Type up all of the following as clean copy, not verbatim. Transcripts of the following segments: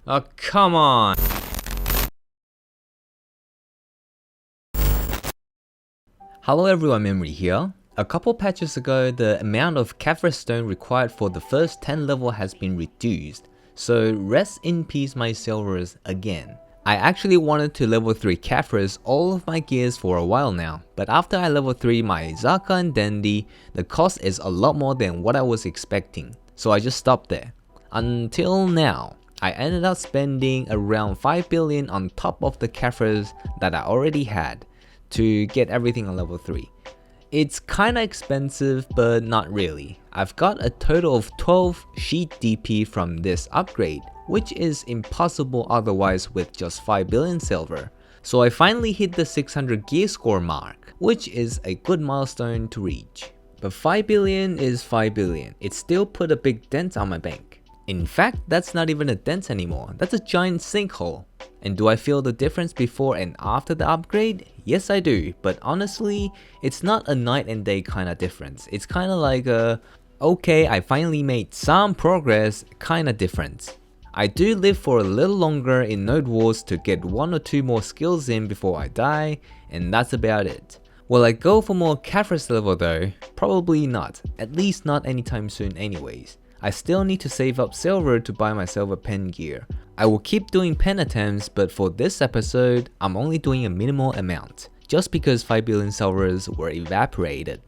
Oh, come on! Hello everyone, Memory here. A couple patches ago, the amount of Caphras stone required for the first 10 level has been reduced, so rest in peace my silvers again. I actually wanted to level 3 Caphras all of my gears for a while now, but after I level 3 my Zaka and Dandy, the cost is a lot more than what I was expecting, so I just stopped there. Until now, I ended up spending around 5 billion on top of the Caphras that I already had to get everything on level 3. It's kinda expensive, but not really. I've got a total of 12 sheet DP from this upgrade, which is impossible otherwise with just 5 billion silver. So I finally hit the 600 gear score mark, which is a good milestone to reach. But 5 billion is 5 billion, it still put a big dent on my bank. In fact, that's not even a dent anymore, that's a giant sinkhole. And do I feel the difference before and after the upgrade? Yes I do, but honestly, it's not a night and day kinda difference. It's kinda like a, okay, I finally made some progress kinda difference. I do live for a little longer in Node Wars to get 1 or 2 more skills in before I die, and that's about it. Will I go for more Caphras level though? Probably not, at least not anytime soon anyways. I still need to save up silver to buy myself a pen gear. I will keep doing pen attempts, but for this episode, I'm only doing a minimal amount, just because 5 billion silvers were evaporated.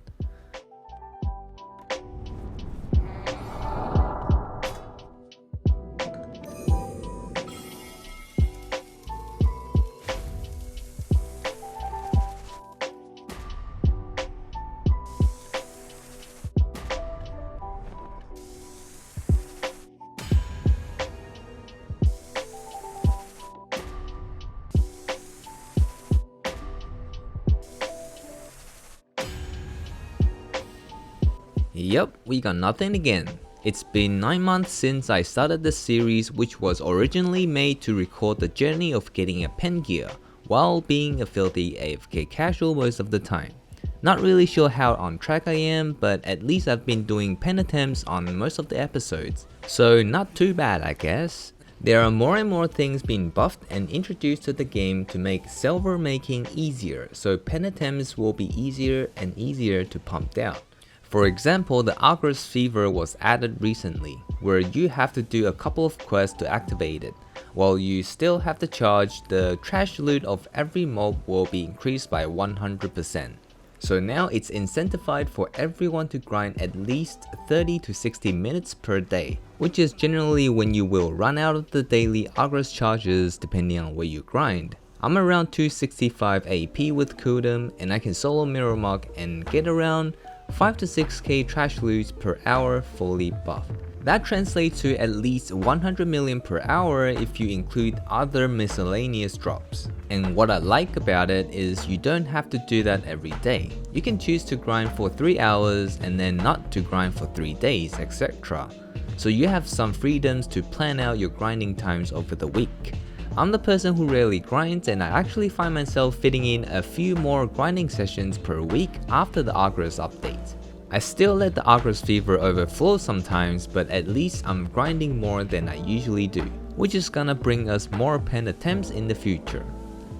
Yep, we got nothing again. It's been 9 months since I started this series, which was originally made to record the journey of getting a pen gear, while being a filthy AFK casual most of the time. Not really sure how on track I am, but at least I've been doing pen attempts on most of the episodes, so not too bad I guess. There are more and more things being buffed and introduced to the game to make silver making easier, so pen attempts will be easier and easier to pump out. For example, the Agris fever was added recently, where you have to do a couple of quests to activate it, while you still have to charge. The trash loot of every mob will be increased by 100%. So now it's incentivized for everyone to grind at least 30 to 60 minutes per day, which is generally when you will run out of the daily Agris charges depending on where you grind. I'm around 265 AP with cooldown, and I can solo mirror mark and get around 5 to 6k trash loots per hour fully buffed. That translates to at least 100 million per hour if you include other miscellaneous drops. And what I like about it is you don't have to do that every day. You can choose to grind for 3 hours and then not to grind for 3 days, etc. So you have some freedoms to plan out your grinding times over the week. I'm the person who rarely grinds, and I actually find myself fitting in a few more grinding sessions per week after the Agris update. I still let the Agris fever overflow sometimes, but at least I'm grinding more than I usually do, which is gonna bring us more pen attempts in the future.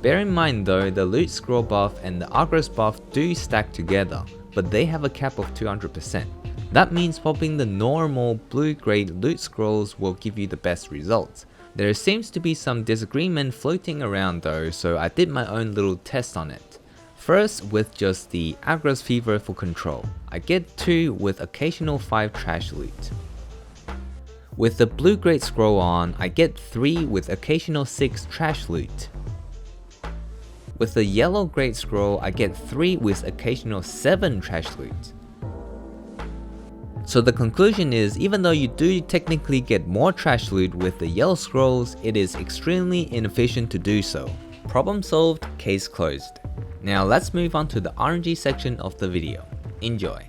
Bear in mind though, the loot scroll buff and the Agris buff do stack together, but they have a cap of 200%. That means popping the normal blue grade loot scrolls will give you the best results. There seems to be some disagreement floating around though, so I did my own little test on it. First, with just the Agris fever for control, I get 2 with occasional 5 trash loot. With the blue grade scroll on, I get 3 with occasional 6 trash loot. With the yellow grade scroll, I get 3 with occasional 7 trash loot. So the conclusion is, even though you do technically get more trash loot with the yellow scrolls, it is extremely inefficient to do so. Problem solved, case closed. Now let's move on to the RNG section of the video. Enjoy.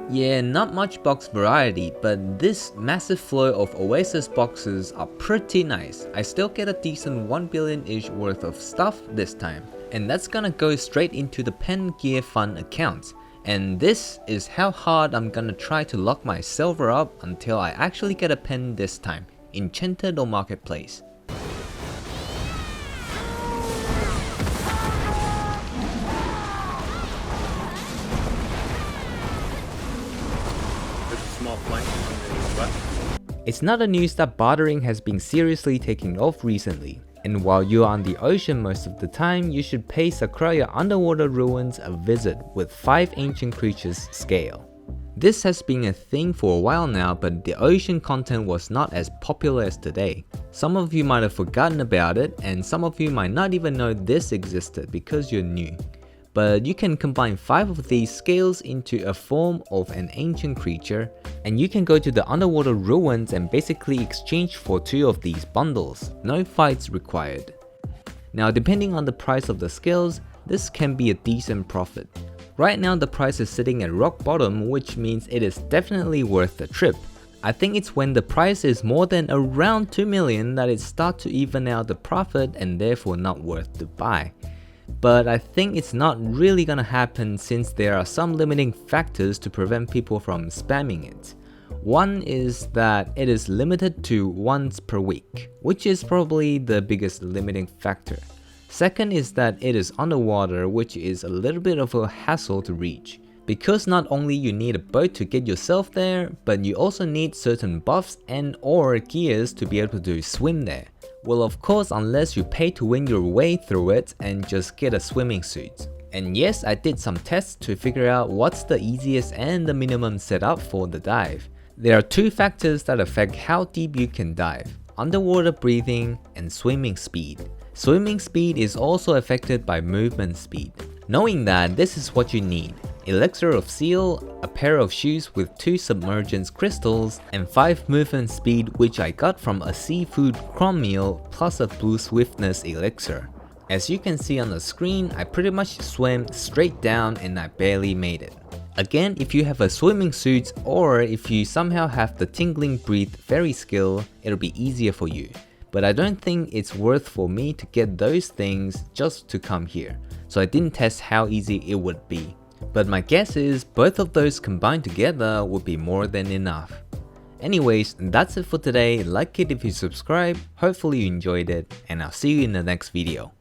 Yeah, not much box variety, but this massive flow of Oasis boxes are pretty nice. I still get a decent 1 billion-ish worth of stuff this time, and that's gonna go straight into the Pen Gear Fund account. And this is how hard I'm gonna try to lock my silver up until I actually get a pen this time, enchanted or marketplace. It's not a news that bartering has been seriously taking off recently, and while you're on the ocean most of the time, you should pay Sycraia underwater ruins a visit with 5 ancient creatures scale. This has been a thing for a while now, but the ocean content was not as popular as today. Some of you might have forgotten about it, and some of you might not even know this existed because you're new. But you can combine 5 of these scales into a form of an ancient creature, and you can go to the underwater ruins and basically exchange for 2 of these bundles, no fights required. Now depending on the price of the scales, this can be a decent profit. Right now the price is sitting at rock bottom, which means it is definitely worth the trip. I think it's when the price is more than around 2 million that it starts to even out the profit and therefore not worth to buy. But I think it's not really gonna happen since there are some limiting factors to prevent people from spamming it. One is that it is limited to once per week, which is probably the biggest limiting factor. Second is that it is underwater, which is a little bit of a hassle to reach. Because not only you need a boat to get yourself there, but you also need certain buffs and or gears to be able to swim there. Well, of course, unless you pay to win your way through it and just get a swimming suit. And yes, I did some tests to figure out what's the easiest and the minimum setup for the dive. There are 2 factors that affect how deep you can dive: underwater breathing and swimming speed. Swimming speed is also affected by movement speed. Knowing that, this is what you need: Elixir of Seal, a pair of shoes with 2 submergence crystals, and 5 movement speed, which I got from a seafood crumb meal plus a blue swiftness elixir. As you can see on the screen, I pretty much swam straight down and I barely made it. Again, if you have a swimming suit or if you somehow have the tingling breathe fairy skill, it'll be easier for you. But I don't think it's worth for me to get those things just to come here, so I didn't test how easy it would be. But my guess is both of those combined together would be more than enough. Anyways, that's it for today. Like it if you subscribe, hopefully you enjoyed it, and I'll see you in the next video.